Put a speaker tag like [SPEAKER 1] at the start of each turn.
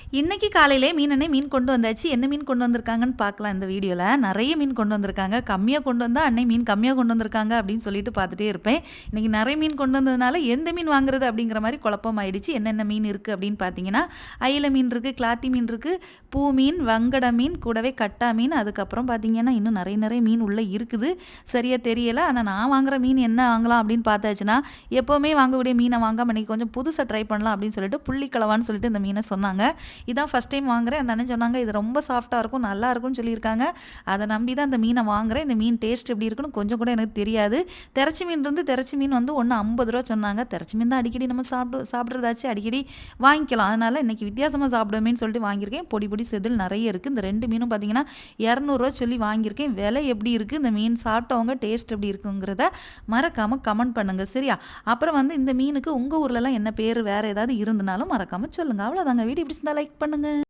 [SPEAKER 1] இன்னைக்கு காலையிலே மீனனே மீன் கொண்டு வந்தாச்சு. என்ன மீன் கொண்டு வந்திருக்காங்கன்னு பார்க்கலாம் இந்த வீடியோல. நெறைய மீன் கொண்டு வந்திருக்காங்க. கம்மியா கொண்டு வந்தா, "அண்ணே மீன் கம்மியா கொண்டு வந்திருக்காங்க" அப்படின்னு சொல்லிட்டு பார்த்துட்டே இருப்பேன். இன்னைக்கு நெறைய மீன் கொண்டு வந்ததுனால, எந்த மீன் வாங்குறது அப்படிங்கிற மாரி குழப்பம் ஆயிடுச்சு. என்னென்ன மீன் இருக்கு அப்படின்னு பார்த்தீங்கன்னா, அயில மீன் இருக்கு, கிளாத்தி மீன் இருக்கு, பூ மீன், வங்கட மீன், கூடவே கட்டா மீன், அதுக்கப்புறம் பார்த்தீங்கன்னா, இன்னும் நெறைய நெறைய மீன் உள்ள இருக்குது. சரியா தெரியல. ஆனா நான் வாங்குற மீன் என்ன வாங்கலாம் அப்படின்னு பார்த்தாச்சுன்னா, எப்பவுமே வாங்கக்கூடிய மீன வாங்காம இன்னைக்கு கொஞ்சம் புதுசா ட்ரை பண்ணலாம் அப்படின்னு சொல்லிட்டு, புள்ளிக்கலவான்னு சொல்லிட்டு இந்த மீன சொன்னாங்க. இதான் ஃபஸ்ட் டைம் வாங்குறேன். அந்த அண்ணன் சொன்னாங்க, "இது ரொம்ப சாஃப்ட்டா இருக்கும், நல்லா இருக்கும்னு சொல்லியிருக்காங்க." அதை நம்பி தான் இந்த மீனை வாங்குறேன். இந்த மீன் டேஸ்ட் எப்படி இருக்குன்னு கொஞ்சம் கூட எனக்கு தெரியாது. தெரச்சி மீன் இருந்து தெரச்சி மீன் வந்து ஒன்று 50 ரூபா சொன்னாங்க. தெரச்சி மீன் தான் அடிக்கடி நம்ம சாப்பிட்றதாச்சு அடிக்கடி வாங்கிக்கலாம். அதனால இன்னைக்கு வித்தியாசமாக சாப்பிடுவேன்னு சொல்லிட்டு வாங்கியிருக்கேன். பொடி பொடி செதில் நிறைய இருக்குது. இந்த 2 மீனும் பார்த்தீங்கன்னா 200 சொல்லி வாங்கியிருக்கேன். விலை எப்படி இருக்குது, இந்த மீன் சாப்பிட்டவங்க டேஸ்ட் எப்படி இருக்குங்கிறத மறக்காமல் கமெண்ட் பண்ணுங்க, சரியா? அப்புறம் வந்து இந்த மீனுக்கு உங்கள் ஊர்லலாம் என்ன பேர் வேறு ஏதாவது இருந்தனாலும் மறக்காமல் சொல்லுங்கள். அவ்வளோதாங்க. வீடியோ பிடிச்சிருந்தா லைக் பண்ணுங்கள்.